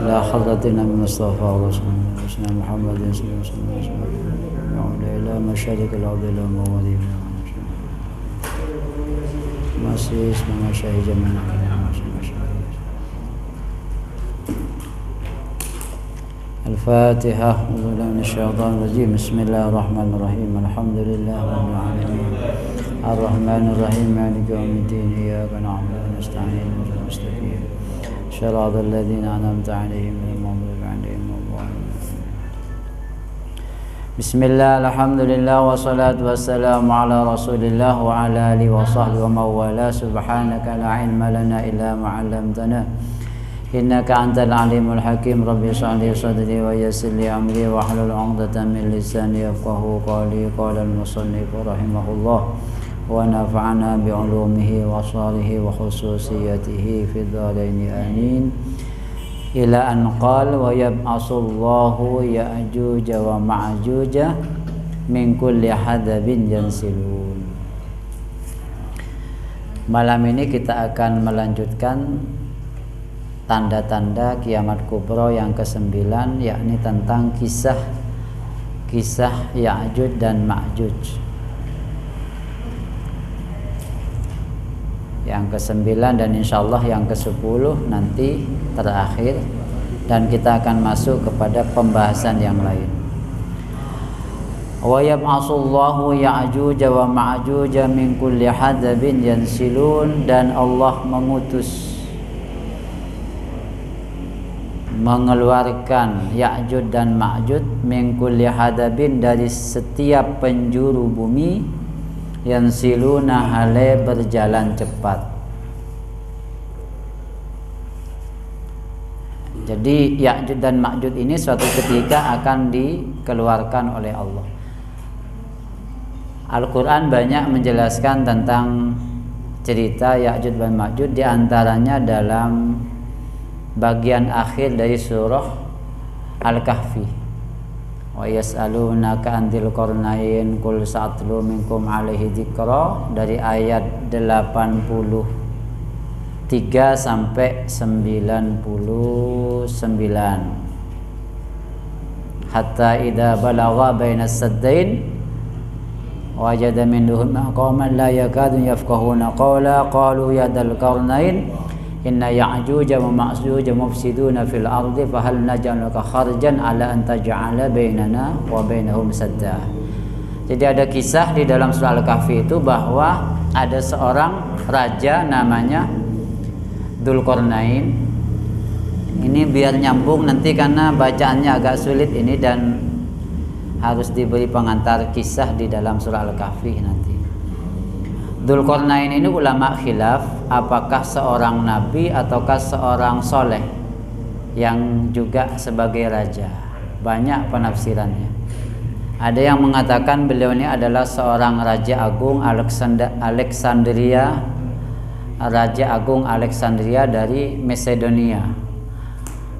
إلى حضرتنا من مصطفى رسولنا محمد صلى الله عليه وسلم إلى مشارق الأرض إلى مغاربها مسيس ومشاهد جميعا. الفاتحة. أعوذ بالله من الشيطان الرجيم. بسم الله الرحمن الرحيم. الحمد لله رب العالمين الرحمن الرحيم مالك يوم الدين إياك نعبد ونستعين اهدنا المستقيم صراط الذين أنعمت عليهم غير المغضوب عليهم ولا الضالين. بسم الله الحمد لله والصلاة والسلام على رسول الله وعلى آله وصحبه ومن والاه. سبحانك لا علم لنا إلا ما علمتنا إنك أنت العليم الحكيم. رب اشرح لي صدري ويسر لي أمري واحلل عقدة من لساني يفقهوا قولي. قال المصنف رحمه الله ونفعنا بعلومه وأسراره وخصوصيته في الدارين آمين. إلى أن قال ويبعث الله يأجوج ومأجوج من كل حدب ينسلون. Malam ini kita akan melanjutkan tanda-tanda kiamat kubra yang ke-9, yakni tentang kisah Ya'juj dan Ma'juj. Yang ke-9 dan insyaallah yang ke-10 nanti terakhir, dan kita akan masuk kepada pembahasan yang lain. Wa yab'atsullahu Ya'juj wa Ma'juj min kulli hadabin yansilun, dan Allah mengeluarkan Ya'juj dan Ma'juj min kulli hadabin, dari setiap penjuru bumi, yansiluna hale berjalan cepat. Jadi Ya'juj dan Ma'juj ini suatu ketika akan dikeluarkan oleh Allah. Al-Quran banyak menjelaskan tentang cerita Ya'juj dan Ma'juj, diantaranya dalam bagian akhir dari surah Al-Kahfi. Wa yas'alunaka anil qarnain qul sa'atlu minkum alaihi dzikra, dari ayat 83 sampai 99. Hatta idza balagha bainas saddain wajada min duhuma qauman la yakadun yafqahuna qawla qalu ya dzal qarnain inna Ya'juj wa Ma'juj mufsiduna fil ardi fahal naj'aluka kharjan ala an taj'ala bainana wa bainahum sadda. Jadi ada kisah di dalam surah Al-Kahfi itu bahwa ada seorang raja namanya Dzulqarnain. Ini biar nyambung nanti karena bacaannya agak sulit ini dan harus diberi pengantar kisah di dalam surah Al-Kahfi nanti. Dzulqarnain ini ulama khilaf apakah seorang nabi ataukah seorang soleh yang juga sebagai raja. Banyak penafsirannya. Ada yang mengatakan beliau ini adalah seorang raja agung Alexandria, raja agung Alexandria dari Macedonia,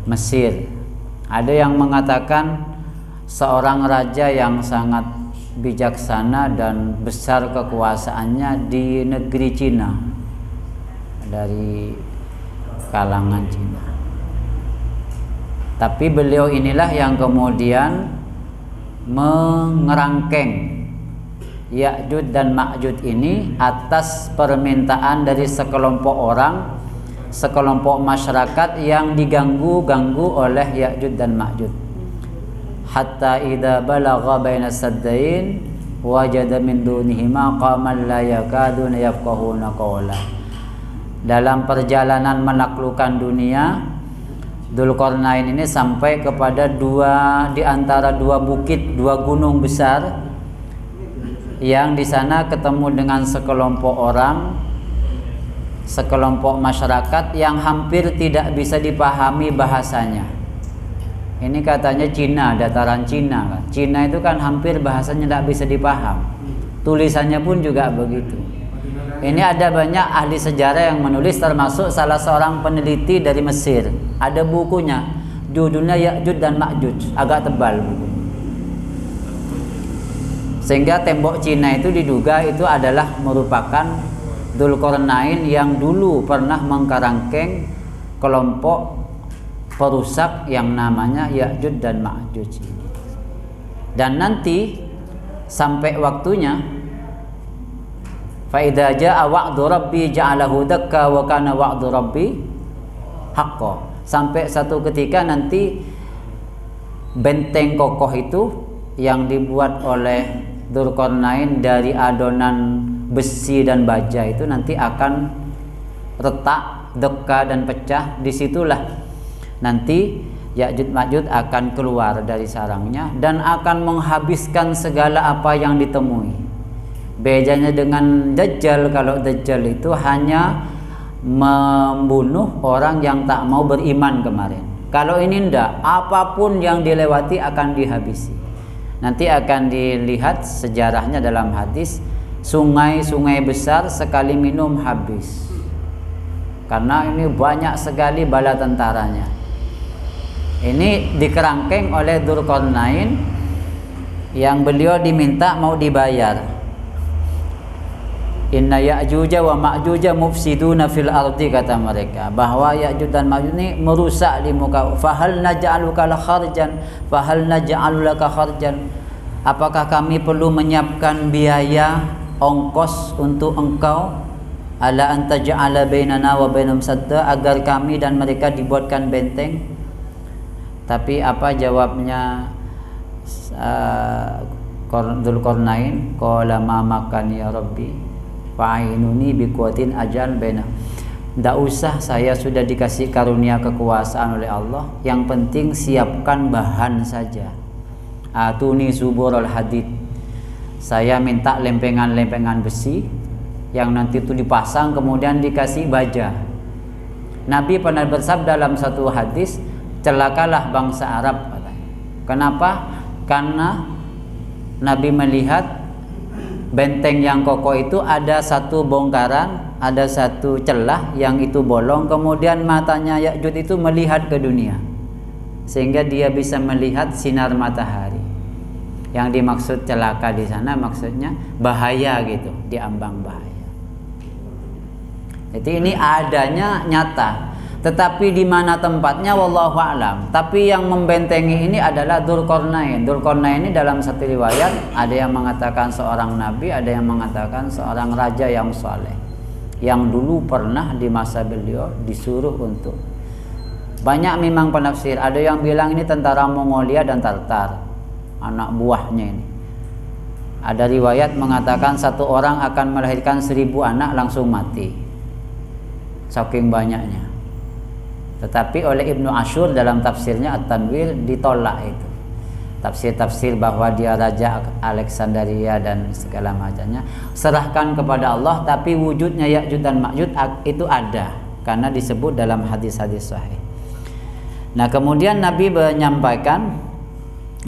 Mesir. Ada yang mengatakan seorang raja yang sangat bijaksana dan besar kekuasaannya di negeri Cina, dari kalangan Cina. Tapi beliau inilah yang kemudian mengerangkeng Ya'juj dan Ma'juj ini atas permintaan dari sekelompok orang, sekelompok masyarakat yang diganggu oleh Ya'juj dan Ma'juj. Hatta idza balagha bainas saddain wajada min dunihima qauman la yakaduna yafqahuna qawla. Dalam perjalanan menaklukkan dunia, Dzulqarnain ini sampai kepada di antara dua bukit, dua gunung besar, yang di sana ketemu dengan sekelompok orang, sekelompok masyarakat yang hampir tidak bisa dipahami bahasanya. Ini katanya Cina, dataran Cina kan. Cina itu kan hampir bahasanya tidak bisa dipaham. Tulisannya pun juga begitu. Ini ada banyak ahli sejarah yang menulis, termasuk salah seorang peneliti dari Mesir. Ada bukunya, judulnya Ya'juj dan Ma'juj, agak tebal buku. Sehingga tembok Cina itu diduga itu adalah merupakan Dzulqarnain yang dulu pernah mengkerangkeng kelompok perusak yang namanya Ya'juj dan Ma'juj ini. Dan nanti sampai waktunya, fa idza jaa wa'du rabbi ja'alahu dakka wa kana wa'du rabbi haqqan. Sampai satu ketika nanti benteng kokoh itu yang dibuat oleh Dzulqarnain dari adonan besi dan baja itu nanti akan retak, dekka dan pecah. Disitulah nanti Ya'juj Ma'juj akan keluar dari sarangnya dan akan menghabiskan segala apa yang ditemui. Bedanya dengan Dajjal, kalau Dajjal itu hanya membunuh orang yang tak mau beriman kemarin. Kalau ini enggak, apapun yang dilewati akan dihabisi. Nanti akan dilihat sejarahnya dalam hadis, sungai-sungai besar sekali minum habis. Karena ini banyak sekali bala tentaranya. Ini dikerangkeng oleh Dzulqarnain yang beliau diminta mau dibayar. Inna Ya'juj wa Ma'juj mufsiduna fil ardi, kata mereka, bahwa Ya'juj dan Ma'juj ini merusak di muka. Fahal naj'aluka la kharjan, fahal naj'alulaka kharjan. Apakah kami perlu menyiapkan biaya ongkos untuk engkau, ala anta ja'ala bainana wa bainahum sadda, agar kami dan mereka dibuatkan benteng? Tapi apa jawabnya Dzulqarnain? Qala ma makan ya rabbi fa'inuni biquwatin ajal baina. Tidak usah, saya sudah dikasih karunia kekuasaan oleh Allah, yang penting siapkan bahan saja. Atuni suburul hadid, saya minta lempengan-lempengan besi yang nanti itu dipasang kemudian dikasih baja. Nabi pernah bersabda dalam satu hadis, celakalah bangsa Arab. Kenapa? Karena Nabi melihat benteng yang kokoh itu ada satu bongkaran, ada satu celah yang itu bolong, kemudian matanya Ya'juj itu melihat ke dunia sehingga dia bisa melihat sinar matahari. Yang dimaksud celaka di sana maksudnya bahaya gitu, diambang bahaya. Jadi ini adanya nyata. Tetapi di mana tempatnya wallahu a'lam. Tapi yang membentengi ini adalah Dzulqarnain. Dzulqarnain ini dalam satu riwayat ada yang mengatakan seorang nabi, ada yang mengatakan seorang raja yang saleh, yang dulu pernah di masa beliau disuruh untuk. Banyak memang penafsir, ada yang bilang ini tentara Mongolia dan Tartar, anak buahnya ini. Ada riwayat mengatakan satu orang akan melahirkan 1000 anak langsung mati, saking banyaknya. Tetapi oleh Ibnu Ashur dalam tafsirnya At-Tanwir ditolak itu. Tafsir-tafsir bahwa dia Raja Alexandria dan segala macamnya. Serahkan kepada Allah, tapi wujudnya Ya'juj dan Ma'juj itu ada. Karena disebut dalam hadis-hadis sahih. Nah kemudian Nabi menyampaikan,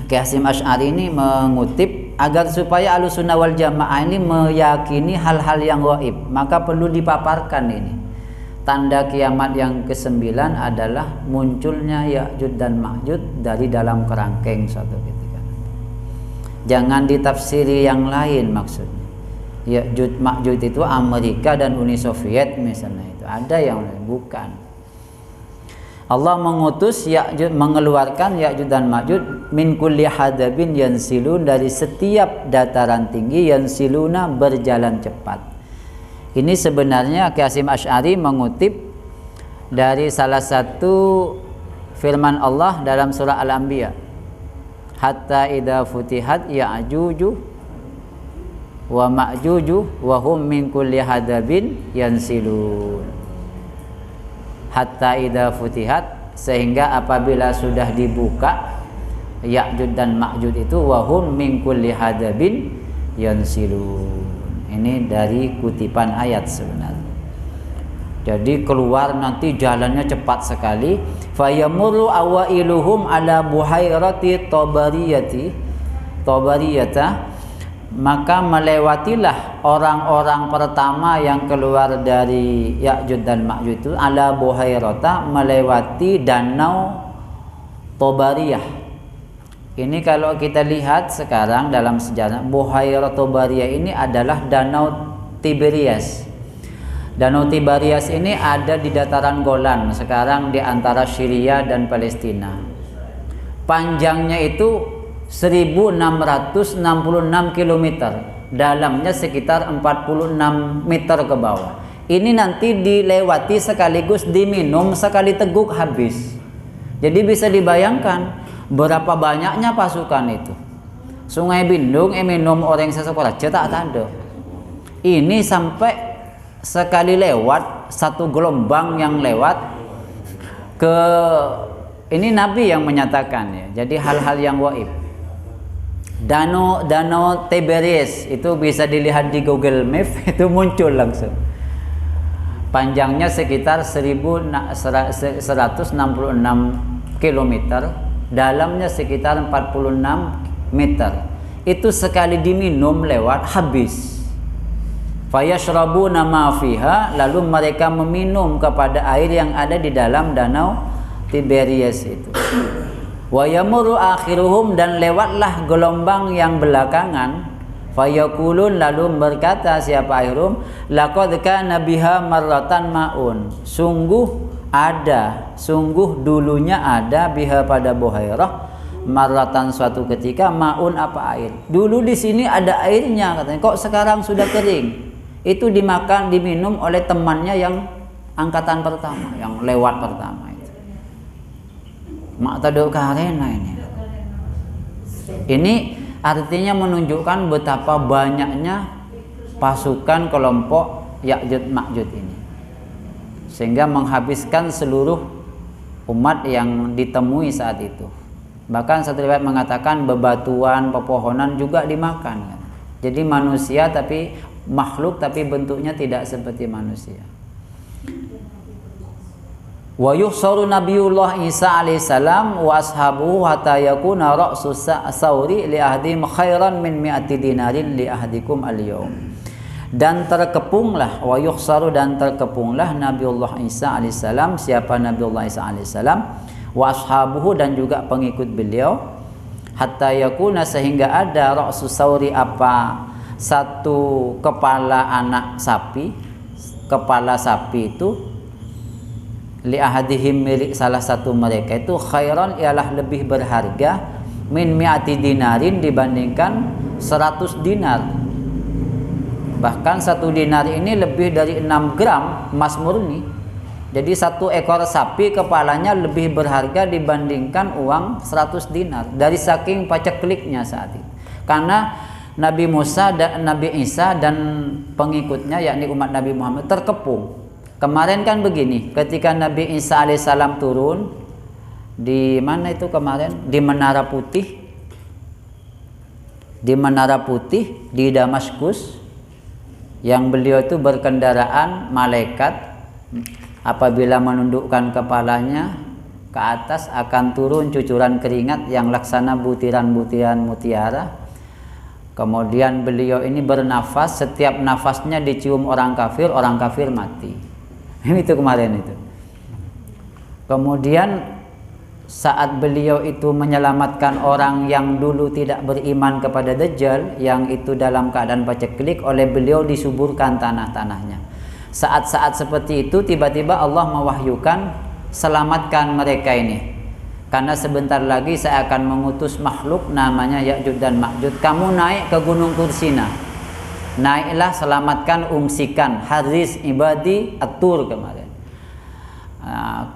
Kiai Hasyim Asy'ari ini mengutip, agar supaya Ahlussunnah wal Jamaah ini meyakini hal-hal yang gaib, maka perlu dipaparkan ini. Tanda kiamat yang ke-9 adalah munculnya Ya'juj dan Ma'juj dari dalam kerangkeng suatu ketika. Jangan ditafsiri yang lain maksudnya. Ya'juj Ma'juj itu Amerika dan Uni Soviet misalnya, itu ada yang lain, bukan. Allah mengutus Ya'juj, mengeluarkan Ya'juj dan Ma'juj min kulli hadabin yansilun, dari setiap dataran tinggi, yansiluna berjalan cepat. Ini sebenarnya Kiai Hasyim Asy'ari mengutip dari salah satu firman Allah dalam surah Al-Anbiya, hatta idza futihat Ya'juj wa Ma'juj wa hum min kulli hadabin yansilun. Hatta idza futihat, sehingga apabila sudah dibuka Ya'juj dan Ma'juj itu, wa hum min kulli hadabin yansilun. Ini dari kutipan ayat sebenarnya. Jadi keluar nanti jalannya cepat sekali. Fayamurru awailuhum ala buhairati tabariyata, maka melewatilah orang-orang pertama yang keluar dari Ya'juj dan Ma'juj itu ala buhairata, melewati danau Tabariyah. Ini kalau kita lihat sekarang dalam sejarah, Buhairah Tabariyah ini adalah danau Tiberias. Danau Tiberias ini ada di dataran Golan, sekarang di antara Syria dan Palestina. Panjangnya itu 1666 km, dalamnya sekitar 46 meter ke bawah. Ini nanti dilewati sekaligus diminum sekali teguk habis. Jadi bisa dibayangkan berapa banyaknya pasukan itu. Sungai Bindung minum orang sesekolah cetak tanda. Ini sampai sekali lewat, satu gelombang yang lewat ke ini Nabi yang menyatakan ya. Jadi hal-hal yang gaib. Danau Tiberias itu bisa dilihat di Google Maps, itu muncul langsung. Panjangnya sekitar 1166 km, dalamnya sekitar 46 meter. Itu sekali diminum lewat habis. Fayashrabuna ma fiha, lalu mereka meminum kepada air yang ada di dalam danau Tiberias itu. Wa yamuru akhiruhum, dan lewatlah gelombang yang belakangan. Fayaqulun, lalu berkata siapa akhirum, laqad kana biha marratan maun, sungguh dulunya ada biha pada Buhairah marratan suatu ketika maun apa air. Dulu di sini ada airnya katanya, kok sekarang sudah kering. Itu diminum oleh temannya yang angkatan pertama, yang lewat pertama itu. Mak taduk karena ini artinya menunjukkan betapa banyaknya pasukan kelompok Ya'juj Ma'juj ini, sehingga menghabiskan seluruh umat yang ditemui saat itu. Bahkan satu riwayat mengatakan bebatuan, pepohonan juga dimakan. Jadi manusia tapi makhluk tapi bentuknya tidak seperti manusia. Wa yuhsaru Nabiullah Isa alaihissalam wa ashabuhu hatta yakuna ra'su sauri li ahdim khairan min mi'ati dinarin li ahdikum al-yawm. Dan terkepunglah, wa yuhsaru, dan terkepunglah Nabiullah Isa alaihissalam, siapa Nabiullah Isa alaihissalam, wa ashabuhu, dan juga pengikut beliau, hatta yakuna, sehingga ada ra'su sauri apa, satu kepala anak sapi, kepala sapi itu li ahadihim, milik salah satu mereka itu, khairan, ialah lebih berharga, min mi'ati dinarin, dibandingkan 100 dinar. Bahkan 1 dinar ini lebih dari 6 gram emas murni. Jadi 1 ekor sapi kepalanya lebih berharga dibandingkan uang 100 dinar, dari saking pacekliknya saat itu. Karena Nabi Musa dan Nabi Isa dan pengikutnya, yakni umat Nabi Muhammad, terkepung. Kemarin kan begini, ketika Nabi Isa alaihissalam turun di mana itu kemarin, di Menara Putih, di Damaskus, yang beliau itu berkendaraan malaikat, apabila menundukkan kepalanya ke atas akan turun cucuran keringat yang laksana butiran-butiran mutiara. Kemudian beliau ini bernafas, setiap nafasnya dicium orang kafir mati. Itu kemarin itu. Kemudian saat beliau itu menyelamatkan orang yang dulu tidak beriman kepada Dajjal, yang itu dalam keadaan paceklik, oleh beliau disuburkan tanah-tanahnya. Saat-saat seperti itu tiba-tiba Allah mewahyukan, selamatkan mereka ini, karena sebentar lagi saya akan mengutus makhluk namanya Ya'juj dan Ma'juj. Kamu naik ke Gunung Tursina, naiklah, selamatkan, ungsikan Haris ibadi at-Tur kemarin.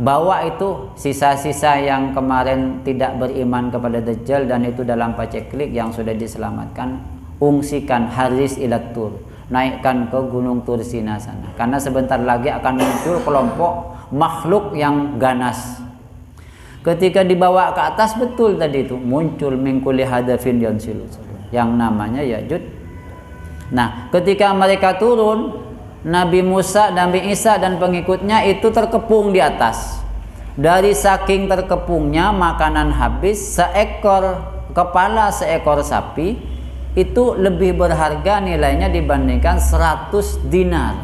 Bawa itu sisa-sisa yang kemarin tidak beriman kepada Dajjal dan itu dalam paceklik yang sudah diselamatkan, ungsikan Haris ilat Tur, naikkan ke Gunung Tursina sana, karena sebentar lagi akan muncul kelompok makhluk yang ganas. Ketika dibawa ke atas, betul tadi itu muncul mingkuli hadafin yansilu, yang namanya Ya'juj. Nah, ketika mereka turun, Nabi Musa, Nabi Isa dan pengikutnya itu terkepung di atas. Dari saking terkepungnya, makanan habis, kepala seekor sapi itu lebih berharga nilainya dibandingkan 100 dinar.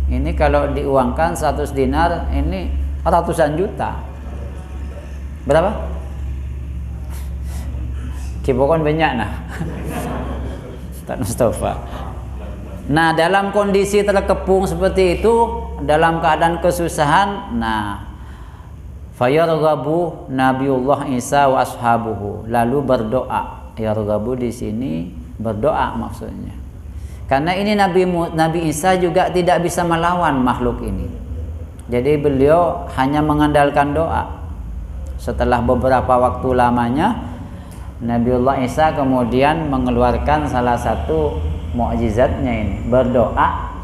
Ini kalau diuangkan 100 dinar ini ratusan juta. Berapa? Kibokon banyak nah. Tak Mustafa. Nah, dalam kondisi terkepung seperti itu, dalam keadaan kesusahan, nah, fayarghabu Nabiullah Isa wa ashabuhu, lalu berdoa. Yarghabu di sini berdoa maksudnya. Karena ini Nabi Isa juga tidak bisa melawan makhluk ini. Jadi beliau hanya mengandalkan doa. Setelah beberapa waktu lamanya, Nabiullah Isa kemudian mengeluarkan salah satu mukjizatnya ini, berdoa,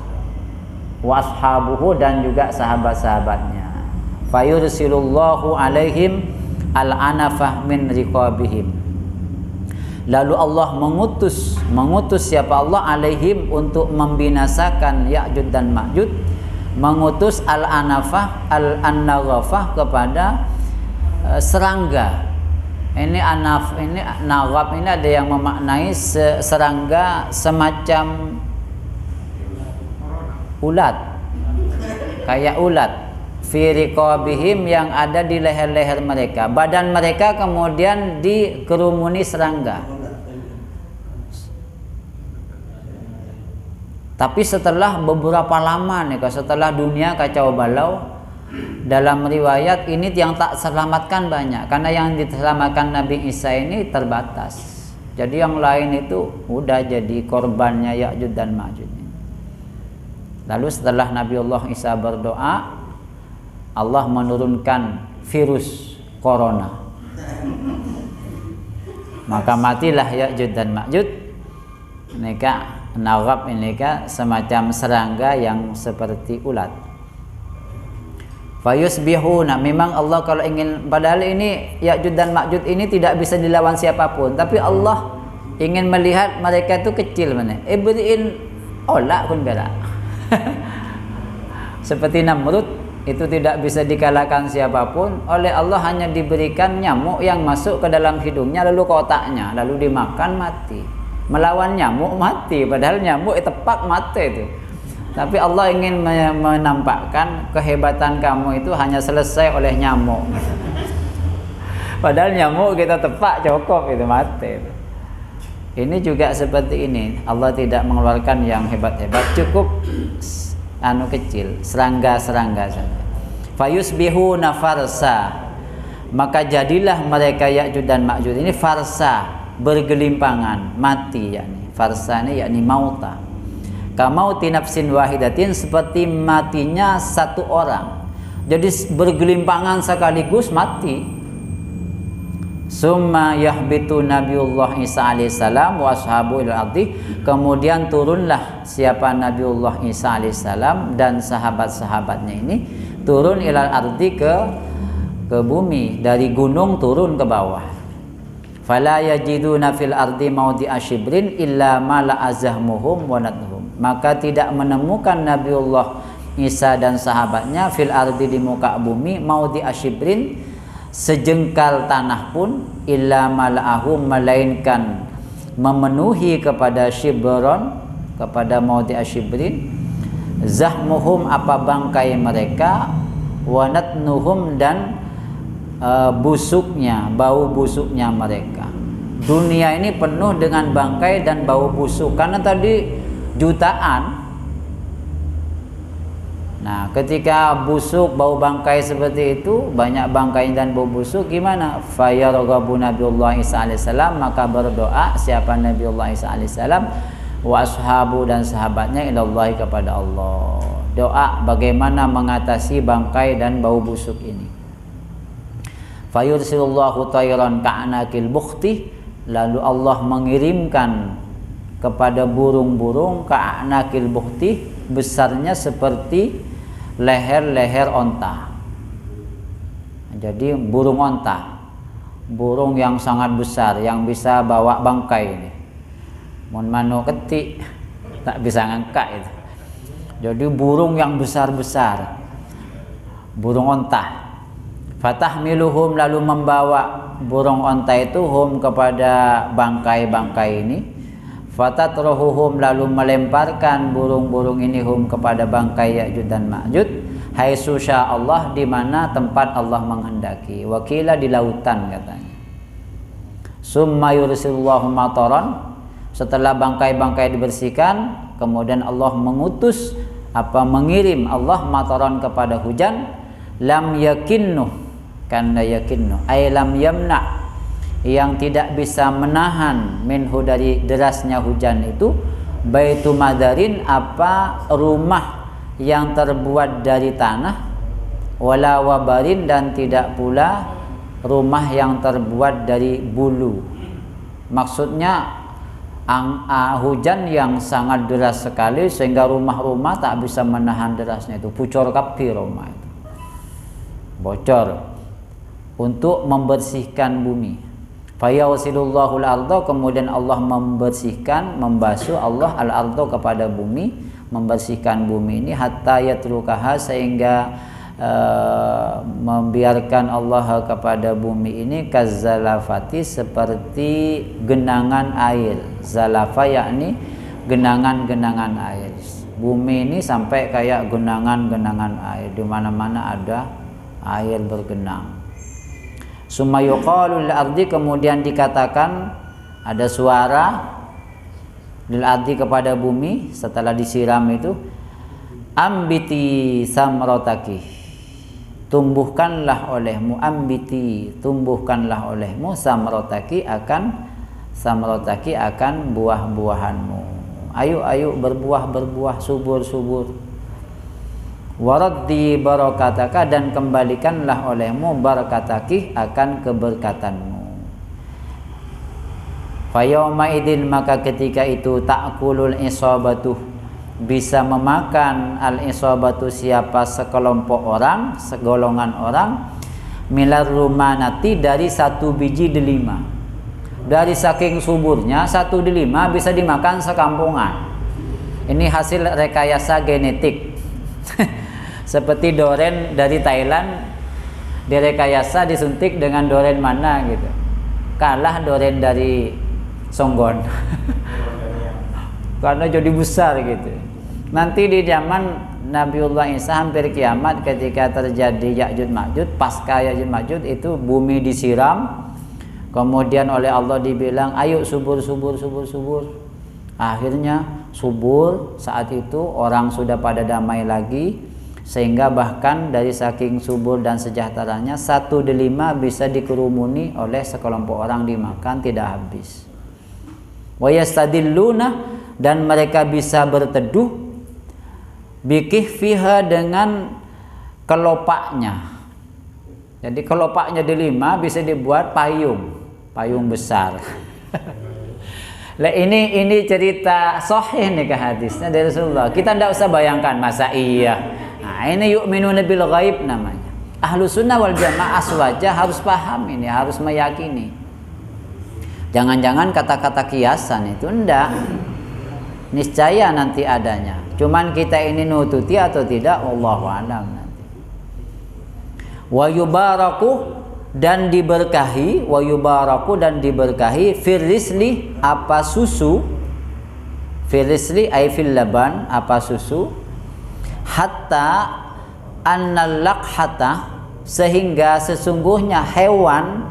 wa ashabuhu, dan juga sahabat-sahabatnya. Fayursilullahu alaihim al-anafah min riqabihim. Lalu Allah mengutus siapa Allah, alaihim, untuk membinasakan Ya'juj dan Ma'juj, mengutus al-anafah, al-naghafah kepada serangga. Ini anaf, ini naghaf, ini ada yang memaknai serangga semacam ulat, kayak ulat, fi riqabihim, yang ada di leher-leher mereka. Badan mereka kemudian dikerumuni serangga. Tapi setelah beberapa lama nih, setelah dunia kacau balau, dalam riwayat ini yang tak selamatkan banyak, karena yang diselamatkan Nabi Isa ini terbatas. Jadi yang lain itu udah jadi korbannya Ya'juj dan Ma'juj. Lalu setelah Nabiullah Isa berdoa, Allah menurunkan virus corona, maka matilah Ya'juj dan Ma'juj. Mereka naghab, ini semacam serangga yang seperti ulat. Fayusbihuna, memang Allah kalau ingin, padahal ini Ya'juj dan Ma'juj ini tidak bisa dilawan siapapun, tapi Allah ingin melihat mereka itu kecil mana. Ibri'in ola kun berak. Seperti Namrud itu tidak bisa dikalahkan siapapun, oleh Allah hanya diberikan nyamuk yang masuk ke dalam hidungnya lalu ke otaknya, lalu dimakan mati. Melawan nyamuk mati, padahal nyamuk tepak mati itu. Tapi Allah ingin menampakkan kehebatan kamu itu hanya selesai oleh nyamuk. Padahal nyamuk kita tepak cukup itu mati. Ini juga seperti ini. Allah tidak mengeluarkan yang hebat-hebat, cukup kecil, serangga-serangga saja. Fayusbihuna farsa, maka jadilah mereka Ya'juj dan Ma'juj ini farsa, bergelimpangan, mati, yakni farsa ini yakni mauta. Kamauti nafsin wahidatin, seperti matinya satu orang. Jadi bergelimpangan sekaligus mati. Summa yahbitu Nabiullah Isa alaihissalam wa ashabu ilal ardi, kemudian turunlah siapa Nabiullah Isa alaihissalam dan sahabat-sahabatnya ini turun ilal ardi, ke bumi, dari gunung turun ke bawah. Fala yajiduna fil ardi mawdi'a shibrin illa ma la'azahmuhum wa nadhum, maka tidak menemukan Nabiullah Isa dan sahabatnya fil ardi, di muka bumi, mawdi'a shibrin, sejengkal tanah pun, illa ma la'ahum, melainkan memenuhi kepada shibron, kepada mawdi'a shibrin, zahmuhum, apa bangkai mereka, wa nadnuhum, dan busuknya, bau busuknya mereka. Dunia ini penuh dengan bangkai dan bau busuk, karena tadi jutaan. Nah, ketika busuk, bau bangkai seperti itu, banyak bangkai dan bau busuk, gimana? Fayarghabu Nabiullah Isa alaihissalam, maka berdoa siapa Nabiullah Isa alaihissalam wa ashabu, dan sahabatnya, ilallahi, kepada Allah. Doa bagaimana mengatasi bangkai dan bau busuk ini. Fayursilullahu tayran ka'anakil bukhti, lalu Allah mengirimkan kepada burung-burung ka'anakil bukhti, besarnya seperti leher-leher onta. Jadi burung onta, burung yang sangat besar, yang bisa bawa bangkai ini. Mun manu ketik tak bisa ngangkat itu. Jadi burung yang besar-besar, burung onta. Fatahmiluhum, lalu membawa burung onta itu hum, kepada bangkai-bangkai ini. Fatatruhuhum, lalu melemparkan burung-burung ini hum, kepada bangkai Ya'juj dan Ma'juj, haitsu Allah, di mana tempat Allah menghendaki. Wakila, di lautan katanya. Summa yursilullahu mataran, setelah bangkai-bangkai dibersihkan, kemudian Allah mengutus mengirim Allah mataran kepada hujan, lam yakinnu, karena yakinnu ay lam yamna, yang tidak bisa menahan minhu dari derasnya hujan itu, baitu madarin rumah yang terbuat dari tanah, wala wabarin dan tidak pula rumah yang terbuat dari bulu. Maksudnya hujan yang sangat deras sekali sehingga rumah-rumah tak bisa menahan derasnya itu, pucor kapi rumah itu, bocor, untuk membersihkan bumi. Fayawsilullahu al-ardo, kemudian Allah membersihkan, membasuh Allah al-ardo kepada bumi, membersihkan bumi ini, hatta yatrukaha, sehingga membiarkan Allah kepada bumi ini kazzalafati, seperti genangan air. Zalafa yakni genangan-genangan air. Bumi ini sampai kayak genangan-genangan air, di mana-mana ada air bergenang. Summa yuqalu lil ardi, kemudian dikatakan, ada suara lil ardi kepada bumi setelah disiram itu, ambiti samrotaki, tumbuhkanlah olehmu, ambiti, tumbuhkanlah olehmu, samrotaki akan buah-buahanmu. Ayo berbuah, subur. Waraddi barakataka, dan kembalikanlah olehmu barakataki, akan keberkatanmu. Fayawma idin, maka ketika itu, ta'kulul isabatu, bisa memakan al-isabatu, siapa sekelompok orang, segolongan orang, milar rumanati, dari 1 biji delima. Dari saking suburnya 1 delima bisa dimakan sekampungan. Ini hasil rekayasa genetik. Seperti doren dari Thailand, direkayasa disuntik dengan doren mana gitu, kalah doren dari Songgon. Karena jadi besar gitu. Nanti di zaman Nabiullah Isa hampir kiamat, ketika terjadi Ya'juj Ma'juj, pasca Ya'juj Ma'juj itu bumi disiram, kemudian oleh Allah dibilang ayo subur. Akhirnya subur. Saat itu orang sudah pada damai lagi, sehingga bahkan dari saking subur dan sejahteranya 1 delima bisa dikerumuni oleh sekelompok orang, dimakan tidak habis. Wa yastadilluna, dan mereka bisa berteduh, bikihfiha, dengan kelopaknya. Jadi kelopaknya delima bisa dibuat payung besar. Lah ini cerita sahih nih ke hadisnya dari Rasulullah. Kita tidak usah bayangkan masa iya. Nah, ini yu'minuna bil ghaib namanya. Ahlus sunnah wal jamaah aswaja harus paham ini, harus meyakini. Jangan-jangan kata-kata kiasan itu enggak. Niscaya nanti adanya. Cuman kita ini nututi atau tidak, wallahu a'lam nanti. Wa yubaraku, dan diberkahi, wa yubaraku, dan diberkahi, firrisli, susu, firrisli ay fil laban, susu, hatta annal lakhata, sehingga sesungguhnya hewan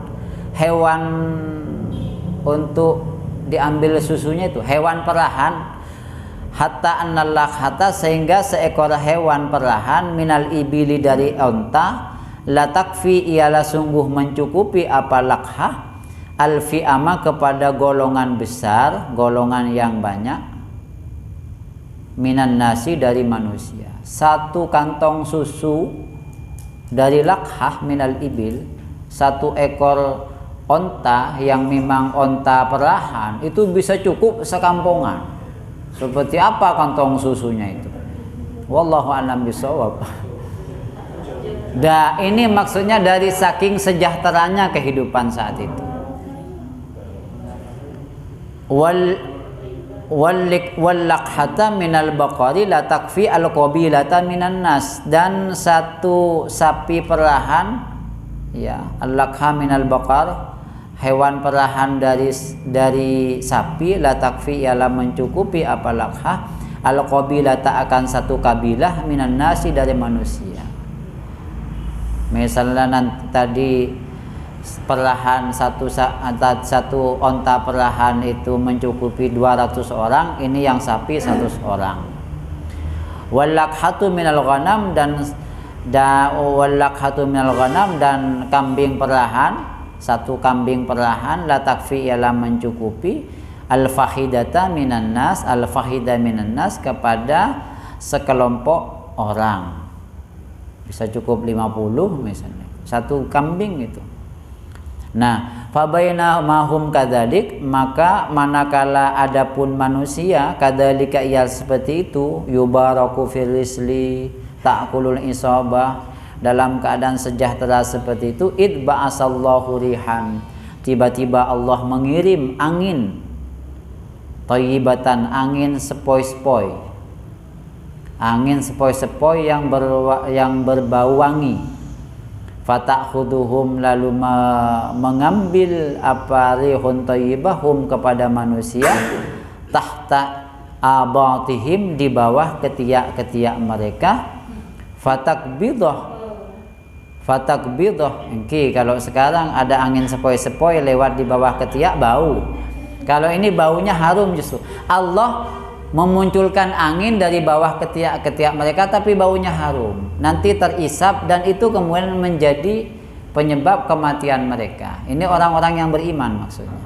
untuk diambil susunya itu hewan perahan, hatta annal lakhata, sehingga seekor hewan perahan, minal ibili, dari onta, la takfi, ialah sungguh mencukupi lakhah, al-fi'ama, kepada golongan besar, golongan yang banyak, minan nasi, dari manusia. 1 kantong susu dari lakhah minal ibil, 1 ekor onta yang memang onta perahan, itu bisa cukup sekampungan. Seperti apa kantong susunya itu? Wallahu a'lam bishawab. Ini maksudnya dari saking sejahteranya kehidupan saat itu. Wal lakhata minal baqari la takfi al qabilata minan nas, dan 1 sapi perahan, ya, al-lakha minal baqar, hewan perahan dari sapi, la takfi, ialah mencukupi lakha, al qabilata, akan 1 kabilah, minan nasi, dari manusia. Misalnya nanti tadi perlahan satu onta perlahan itu mencukupi 200 orang, ini yang sapi 100 orang. Walakhatu minal ghanam dan kambing perlahan, satu kambing perlahan, la takfi ialah mencukupi al-fahidata minan nas, al-fahida minan nas kepada sekelompok orang. Bisa cukup 50 misalnya, satu kambing itu. Nah, fabainahum kadzalik, maka manakala adapun manusia kadzalika ia seperti itu, yubaraku fil risli ta'kulul isabah, dalam keadaan sejahtera seperti itu, id ba'asallahu rihan, tiba-tiba Allah mengirim angin thayyibatan, angin sepoi-sepoi, angin sepoi-sepoi yang berbau wangi. Fatakhuduhum, lalu mengambil apa rihun thayyibahum kepada manusia, tahta abatihim, di bawah ketiak-ketiak mereka. Fatakbidah, kalau sekarang ada angin sepoi-sepoi lewat di bawah ketiak, bau. Kalau ini baunya harum justru. Allah memunculkan angin dari bawah ketiak-ketiak mereka, tapi baunya harum, nanti terisap, dan itu kemudian menjadi penyebab kematian mereka. Ini orang-orang yang beriman maksudnya,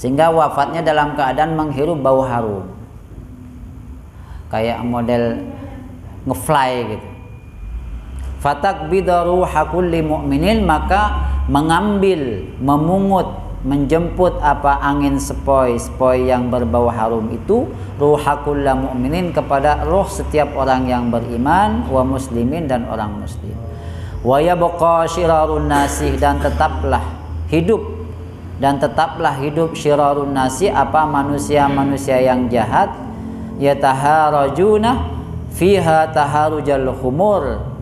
sehingga wafatnya dalam keadaan menghirup bau harum, kayak model ngefly gitu. Fatakbidaru hakulli mu'minin, maka mengambil, memungut, menjemput apa angin sepoi-sepoi yang berbau harum itu, ruhakulla mu'minin, kepada roh setiap orang yang beriman, wa muslimin, dan orang muslim. Wa yabqa syirarun nasih, dan tetaplah hidup syirarun nasih, apa manusia-manusia yang jahat, yataharajuna fiha taharujal humur,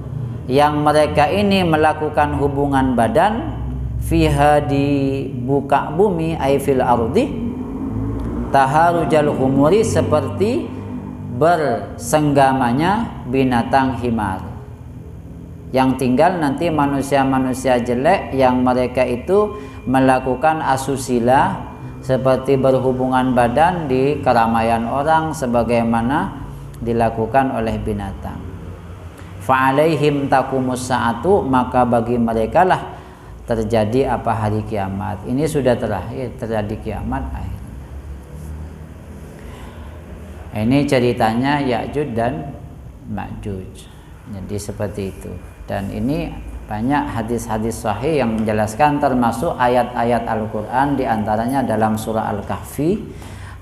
yang mereka ini melakukan hubungan badan, fiha, di buka bumi, ay fil ardi, taharujal humuri, seperti bersenggamanya binatang himar. Yang tinggal nanti manusia-manusia jelek yang mereka itu melakukan asusila, seperti berhubungan badan di keramaian orang sebagaimana dilakukan oleh binatang. Fa'alaihim taqumus sa'atu, maka bagi mereka lah terjadi apa hari kiamat. Ini sudah terakhir, terjadi kiamat akhir. Ini ceritanya Ya'juj dan Ma'juj. Jadi seperti itu. Dan ini banyak hadis-hadis sahih yang menjelaskan, termasuk ayat-ayat Al-Quran, diantaranya dalam surah Al-Kahfi,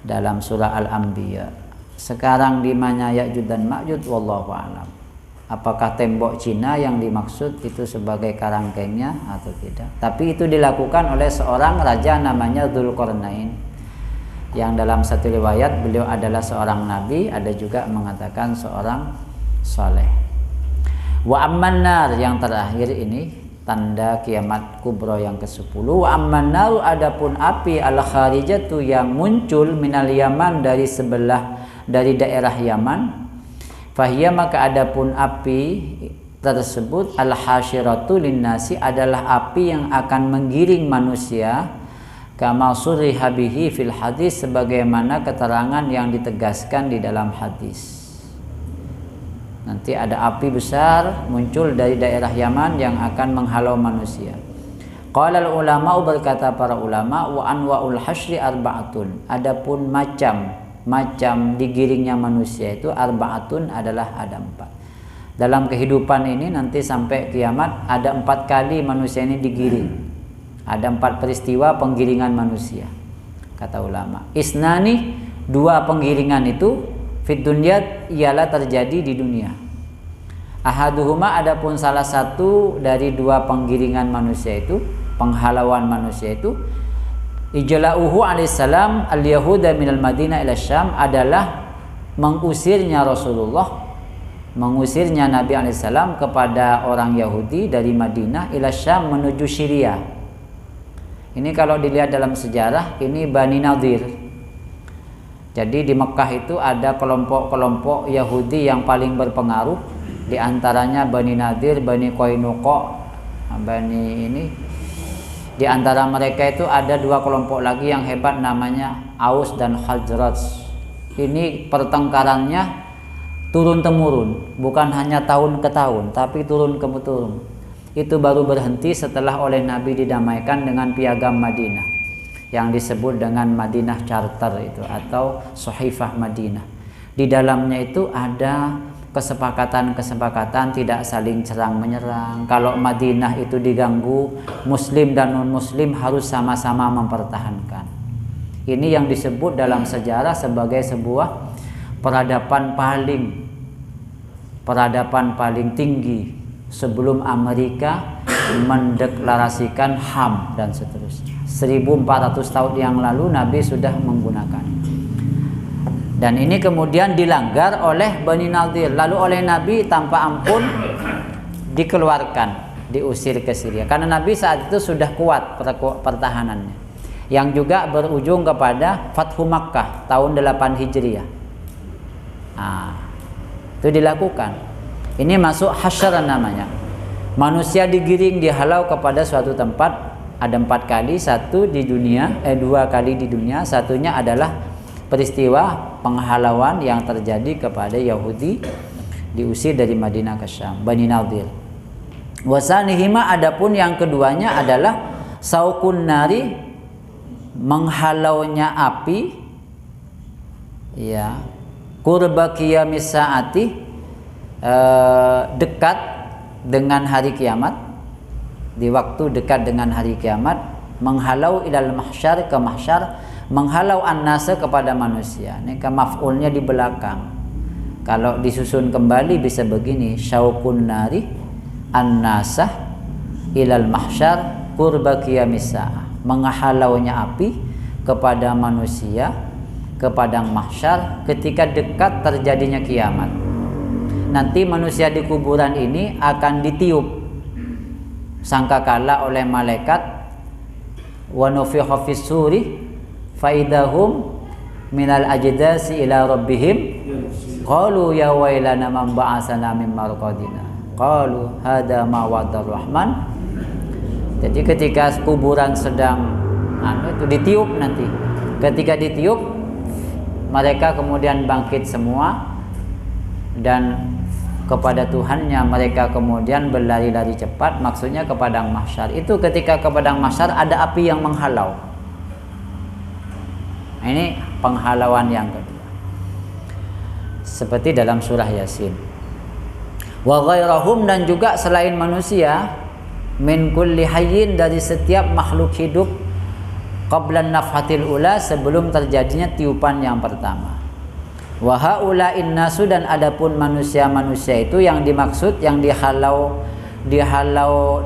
dalam surah Al-Anbiya. Sekarang di mana Ya'juj dan Ma'juj, wallahu a'lam. Apakah tembok Cina yang dimaksud itu sebagai karangkengnya atau tidak? Tapi itu dilakukan oleh seorang raja namanya Dzulqarnain, yang dalam satu riwayat beliau adalah seorang nabi, ada juga mengatakan seorang soleh. Wa amman nar, yang terakhir ini tanda kiamat kubra yang ke-10. Wa amman nar, adapun api, al-kharijatu, yang muncul minal Yaman, dari daerah Yaman. Fahiyya, maka adapun api tersebut, al-hasyiratu linnasi, adalah api yang akan menggiring manusia, kama surriha bihi fil hadis, sebagaimana keterangan yang ditegaskan di dalam hadis. Nanti ada api besar muncul dari daerah Yaman yang akan menghalau manusia. Qala al-ulama, berkata para ulama, wa anwa'ul hasyri arba'atun, adapun macam digiringnya manusia itu arba'atun, adalah ada 4. Dalam kehidupan ini nanti sampai kiamat ada 4 kali manusia ini digiring. Ada 4 peristiwa penggiringan manusia, kata ulama. Isnani, 2 penggiringan itu, fid dunya, ialah terjadi di dunia. Ahaduhuma, adapun salah satu dari 2 penggiringan manusia itu, penghalauan manusia itu, ijla'uhu alaihissalam al-yahuda minal madinah ila syam, adalah mengusirnya Nabi alaihissalam kepada orang Yahudi dari Madinah ila Syam, menuju Syria. Ini kalau dilihat dalam sejarah, ini Bani Nadir. Jadi di Mekah itu ada kelompok-kelompok Yahudi yang paling berpengaruh, di antaranya Bani Nadir, Bani Qainuqa, Bani ini, di antara mereka itu ada dua kelompok lagi yang hebat, namanya Aus dan Khazraj. Ini pertengkarannya turun temurun, bukan hanya tahun ke tahun, tapi turun ke turun. Itu baru berhenti setelah oleh Nabi didamaikan dengan piagam Madinah yang disebut dengan Madinah Charter itu, atau Sahifah Madinah. Di dalamnya itu ada kesepakatan tidak saling serang menyerang. Kalau Madinah itu diganggu, Muslim dan non Muslim harus sama-sama mempertahankan. Ini yang disebut dalam sejarah sebagai sebuah peradaban paling tinggi sebelum Amerika mendeklarasikan HAM dan seterusnya. 1400 tahun yang lalu Nabi sudah menggunakan. Dan ini kemudian dilanggar oleh Bani Nadir. Lalu oleh Nabi tanpa ampun dikeluarkan, diusir ke Syria. Karena Nabi saat itu sudah kuat pertahanannya. Yang juga berujung kepada Fathu Makkah tahun 8 Hijriah. Nah, itu dilakukan. Ini masuk hasyar namanya. Manusia digiring, dihalau kepada suatu tempat. Ada 4 kali, 2 kali di dunia. Satunya adalah peristiwa penghalauan yang terjadi kepada Yahudi diusir dari Madinah ke Syam, Bani Nadir. Wasanihima, adapun yang keduanya adalah saukun nari, menghalaunya api, ya, qurba qiyamis saati, dekat dengan hari kiamat, di waktu dekat dengan hari kiamat, menghalau ilal mahsyar, ke mahsyar, menghalau an-nasa, kepada manusia. Ini maf'ulnya di belakang. Kalau disusun kembali bisa begini, syaukun nari an-nasa ilal mahsyar qurba qiyamis saah, menghalaunya api kepada manusia ke padang mahsyar ketika dekat terjadinya kiamat. Nanti manusia di kuburan ini akan ditiup sangkakala oleh malaikat, wa nufikha fis suri faidahum minal ajdasi ila rabbihim qalu ya wailana man ba'asana min marqadina qalu hada ma wa'adar rahman. Jadi ketika kuburan sedang itu ditiup, nanti ketika ditiup mereka kemudian bangkit semua dan kepada Tuhannya mereka kemudian berlari-lari cepat, maksudnya ke padang mahsyar. Itu ketika ke padang mahsyar ada api yang menghalau. Ini penghalauan yang kedua, seperti dalam surah Yasin. Wa ghairahum, dan juga selain manusia, min kulli hayyin, dari setiap makhluk hidup, qabla nafhatil ula, sebelum terjadinya tiupan yang pertama. Wa haula'in nasu, dan adapun manusia-manusia itu yang dimaksud, yang dihalau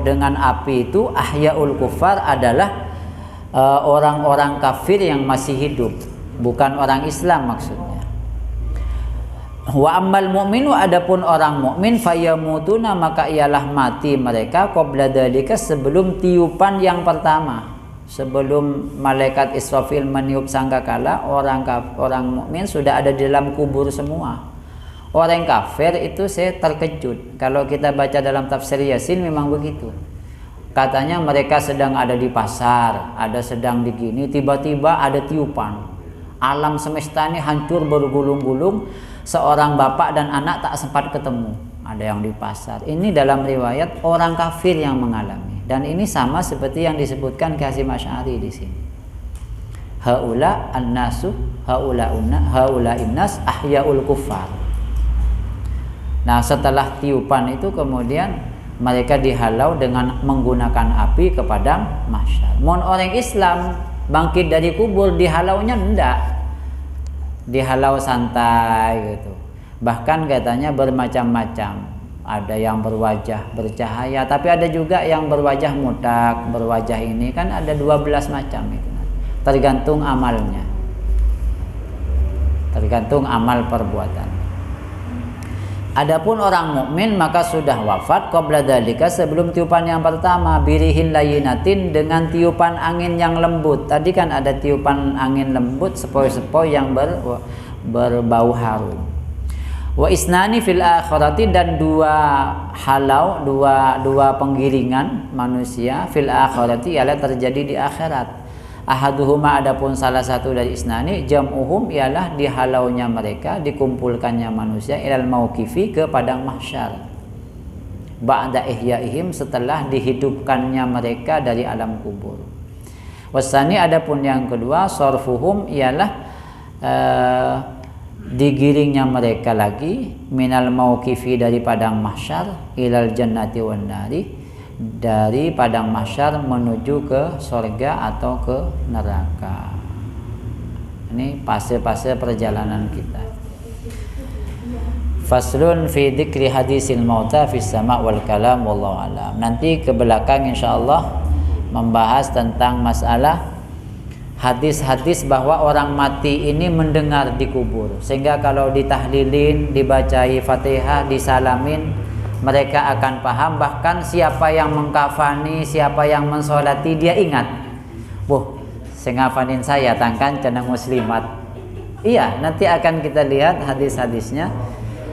dengan api itu ahyaul kufar, adalah orang-orang kafir yang masih hidup, bukan orang Islam maksudnya. Wa ammal mu'minu, adapun orang mukmin, fayamutuna, maka ialah mati mereka, qabla dzalika, sebelum tiupan yang pertama. Sebelum malaikat Israfil meniup sangkakala, orang mukmin sudah ada di dalam kubur semua. Orang kafir itu saya terkejut. Kalau kita baca dalam tafsir Yasin memang begitu. Katanya mereka sedang ada di pasar, ada sedang di gini, tiba-tiba ada tiupan. Alam semesta ini hancur bergulung-gulung, seorang bapak dan anak tak sempat ketemu. Ada yang di pasar. Ini dalam riwayat orang kafir yang mengalami. Dan ini sama seperti yang disebutkan Hasyim Asy'ari di sini. Haula an-nasu, haula innas ahyaul kufar. Nah, setelah tiupan itu kemudian mereka dihalau dengan menggunakan api ke padang mahsyar. Mon orang Islam bangkit dari kubur, dihalaunya enggak, dihalau santai gitu. Bahkan katanya bermacam-macam. Ada yang berwajah bercahaya, tapi ada juga yang berwajah mutak, berwajah ini kan ada 12 macam itu. Tergantung amalnya. Tergantung amal perbuatan. Adapun orang mukmin maka sudah wafat qabla dzalika, sebelum tiupan yang pertama, birihin layinatin, dengan tiupan angin yang lembut. Tadi kan ada tiupan angin lembut, sepoi-sepoi yang berbau harum. Wa isnani fil akhirati, dan dua halau, dua penggiringan manusia fil akhirati ialah terjadi di akhirat. Ahaduhuma, adapun salah satu dari isnani, jam'uhum ialah dihalaunya mereka, dikumpulkannya manusia ilal mauqifi, ke padang mahsyar. Ba'da ihyaihim, setelah dihidupkannya mereka dari alam kubur. Wasani, adapun yang kedua, sorfuhum ialah digiringnya mereka lagi minal mauqifi, dari padang mahsyar, ilal jannati wan nari, dari padang mahsyar menuju ke surga atau ke neraka. Ini fase-fase perjalanan kita. Faslun fi dzikri hadisil mauta fis sama' wal kalam wallahu alam. Nanti ke belakang insyaallah membahas tentang masalah hadis-hadis bahwa orang mati ini mendengar di kubur, sehingga kalau ditahlilin, dibacai Fatihah, disalamin, mereka akan paham. Bahkan siapa yang mengkafani, siapa yang mensolati, dia ingat, sengafanin saya tangkan cenah muslimat. Iya, nanti akan kita lihat hadis-hadisnya.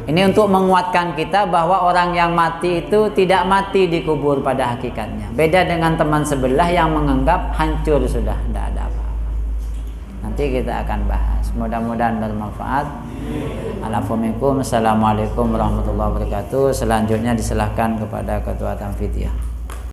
Ini untuk menguatkan kita bahwa orang yang mati itu tidak mati di kubur pada hakikatnya. Beda dengan teman sebelah yang menganggap hancur sudah, tidak ada apa. Nanti kita akan bahas. Mudah-mudahan bermanfaat. Assalamualaikum warahmatullahi wabarakatuh. Selanjutnya diserahkan kepada Ketua Tamfidiyah.